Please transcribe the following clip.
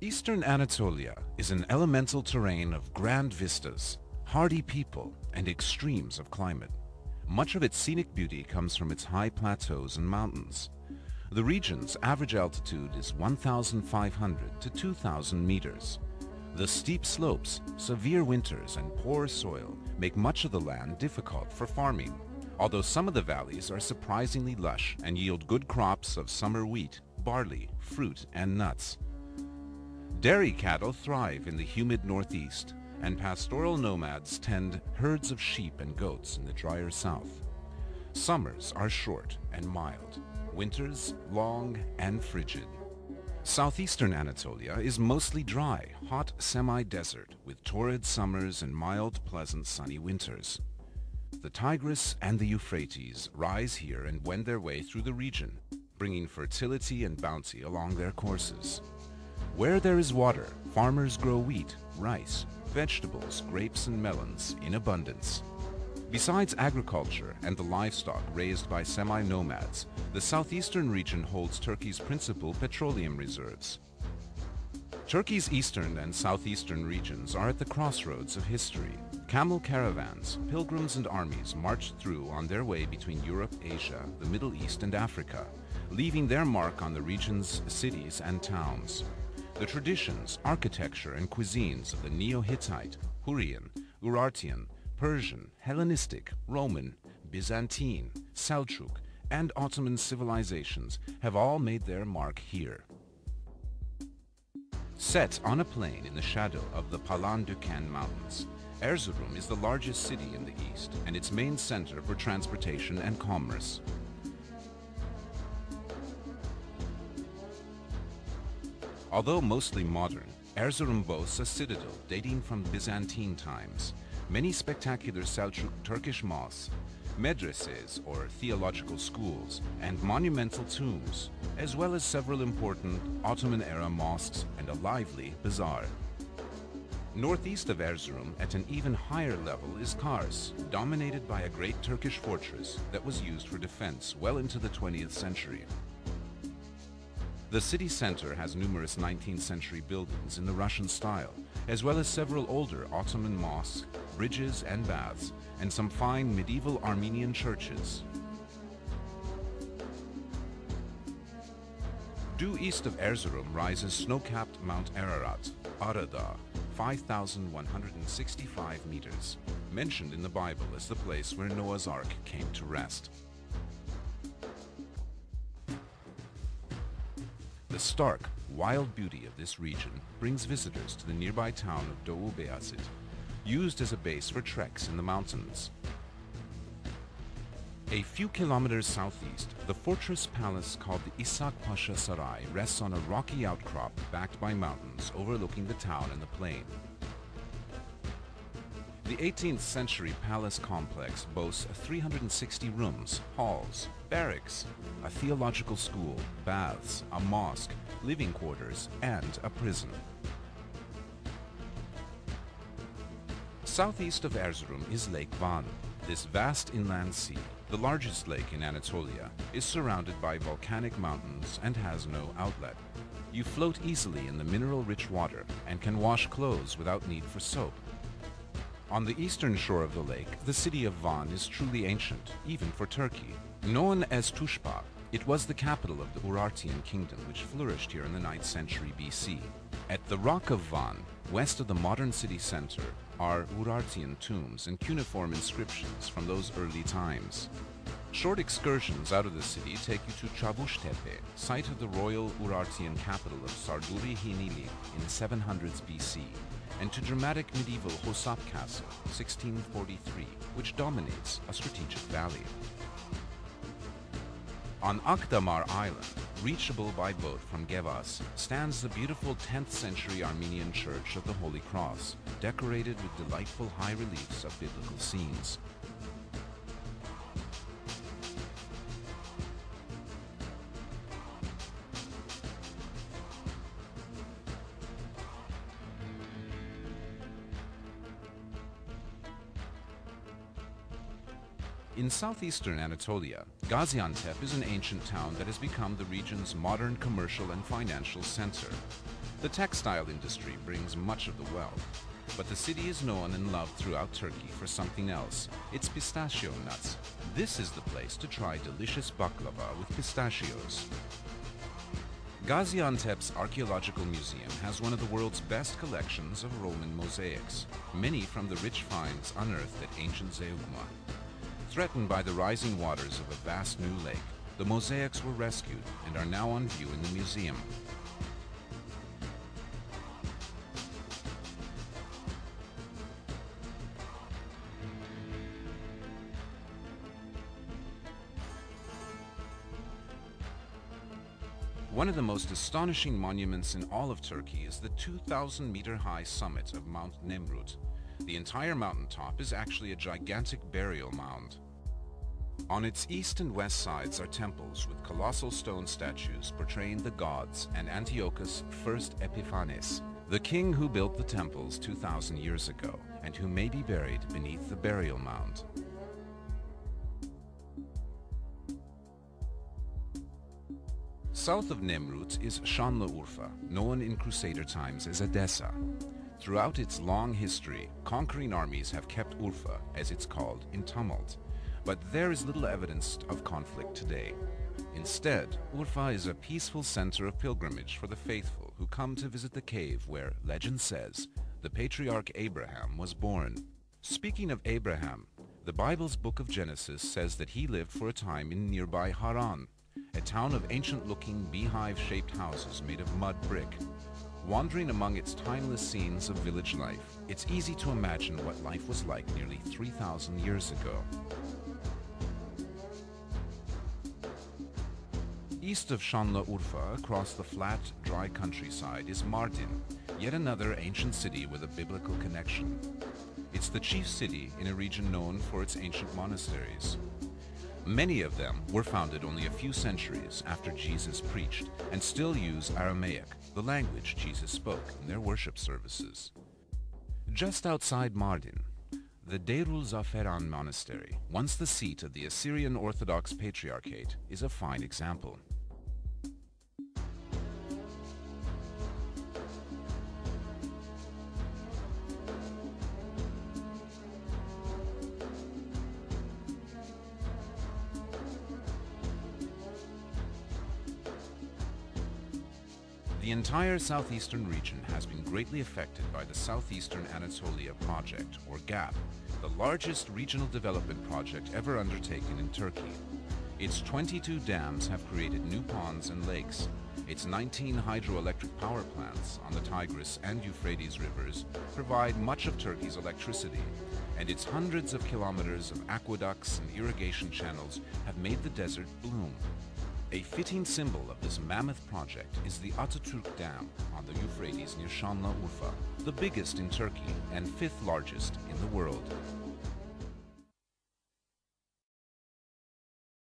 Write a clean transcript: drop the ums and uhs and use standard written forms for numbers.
Eastern Anatolia is an elemental terrain of grand vistas, hardy people, and extremes of climate. Much of its scenic beauty comes from its high plateaus and mountains. The region's average altitude is 1,500 to 2,000 meters. The steep slopes, severe winters, and poor soil make much of the land difficult for farming, although some of the valleys are surprisingly lush and yield good crops of summer wheat, barley, fruit, and nuts. Dairy cattle thrive in the humid northeast, and pastoral nomads tend herds of sheep and goats in the drier south. Summers are short and mild, winters long and frigid. Southeastern Anatolia is mostly dry, hot semi-desert with torrid summers and mild, pleasant sunny winters. The Tigris and the Euphrates rise here and wend their way through the region, bringing fertility and bounty along their courses. Where there is water, farmers grow wheat, rice, vegetables, grapes, and melons in abundance. Besides agriculture and the livestock raised by semi-nomads, the southeastern region holds Turkey's principal petroleum reserves. Turkey's eastern and southeastern regions are at the crossroads of history. Camel caravans, pilgrims, and armies marched through on their way between Europe, Asia, the Middle East, and Africa, leaving their mark on the region's cities and towns. The traditions, architecture, and cuisines of the Neo-Hittite, Hurrian, Urartian, Persian, Hellenistic, Roman, Byzantine, Seljuk, and Ottoman civilizations have all made their mark here. Set on a plain in the shadow of the Palandöken Mountains, Erzurum is the largest city in the east and its main center for transportation and commerce. Although mostly modern, Erzurum boasts a citadel dating from Byzantine times, many spectacular Seljuk Turkish mosques, medreses or theological schools, and monumental tombs, as well as several important Ottoman-era mosques and a lively bazaar. Northeast of Erzurum, at an even higher level, is Kars, dominated by a great Turkish fortress that was used for defense well into the 20th century. The city center has numerous 19th century buildings in the Russian style, as well as several older Ottoman mosques, bridges and baths, and some fine medieval Armenian churches. Due east of Erzurum rises snow-capped Mount Ararat, Arada, 5,165 meters, mentioned in the Bible as the place where Noah's Ark came to rest. The stark, wild beauty of this region brings visitors to the nearby town of Doğu Beyazıt, used as a base for treks in the mountains. A few kilometers southeast, the fortress palace called the İshak Pasha Saray rests on a rocky outcrop backed by mountains overlooking the town and the plain. The 18th century palace complex boasts 360 rooms, halls, barracks, a theological school, baths, a mosque, living quarters, and a prison. Southeast of Erzurum is Lake Van. This vast inland sea, the largest lake in Anatolia, is surrounded by volcanic mountains and has no outlet. You float easily in the mineral-rich water and can wash clothes without need for soap. On the eastern shore of the lake, the city of Van is truly ancient, even for Turkey. Known as Tushpa, it was the capital of the Urartian kingdom, which flourished here in the 9th century BC. At the Rock of Van, west of the modern city center, are Urartian tombs and cuneiform inscriptions from those early times. Short excursions out of the city take you to Çavuştepe, site of the royal Urartian capital of Sarduri Hinili in the 700s BC, and to dramatic medieval Hosap Castle, 1643, which dominates a strategic valley. On Akdamar Island, reachable by boat from Gevas, stands the beautiful 10th century Armenian Church of the Holy Cross, decorated with delightful high reliefs of biblical scenes. In southeastern Anatolia, Gaziantep is an ancient town that has become the region's modern commercial and financial center. The textile industry brings much of the wealth, but the city is known and loved throughout Turkey for something else, its pistachio nuts. This is the place to try delicious baklava with pistachios. Gaziantep's archaeological museum has one of the world's best collections of Roman mosaics, many from the rich finds unearthed at ancient Zeugma. Threatened by the rising waters of a vast new lake, the mosaics were rescued and are now on view in the museum. One of the most astonishing monuments in all of Turkey is the 2,000-meter-high summit of Mount Nemrut. The entire mountaintop is actually a gigantic burial mound. On its east and west sides are temples with colossal stone statues portraying the gods and Antiochus I Epiphanes, the king who built the temples 2,000 years ago and who may be buried beneath the burial mound. South of Nemrut is Şanlıurfa, known in Crusader times as Edessa. Throughout its long history, conquering armies have kept Urfa, as it's called, in tumult. But there is little evidence of conflict today. Instead, Urfa is a peaceful center of pilgrimage for the faithful who come to visit the cave where, legend says, the patriarch Abraham was born. Speaking of Abraham, the Bible's book of Genesis says that he lived for a time in nearby Haran, a town of ancient-looking beehive-shaped houses made of mud brick. Wandering among its timeless scenes of village life, it's easy to imagine what life was like nearly 3,000 years ago. East of Şanlıurfa, across the flat, dry countryside, is Mardin, yet another ancient city with a biblical connection. It's the chief city in a region known for its ancient monasteries. Many of them were founded only a few centuries after Jesus preached and still use Aramaic, the language Jesus spoke in their worship services. Just outside Mardin, the Deirul Zaferan Monastery, once the seat of the Assyrian Orthodox Patriarchate, is a fine example. The entire southeastern region has been greatly affected by the Southeastern Anatolia Project, or GAP, the largest regional development project ever undertaken in Turkey. Its 22 dams have created new ponds and lakes. Its 19 hydroelectric power plants on the Tigris and Euphrates rivers provide much of Turkey's electricity, and its hundreds of kilometers of aqueducts and irrigation channels have made the desert bloom. A fitting symbol of this mammoth project is the Atatürk Dam on the Euphrates near Şanlıurfa, the biggest in Turkey and fifth largest in the world.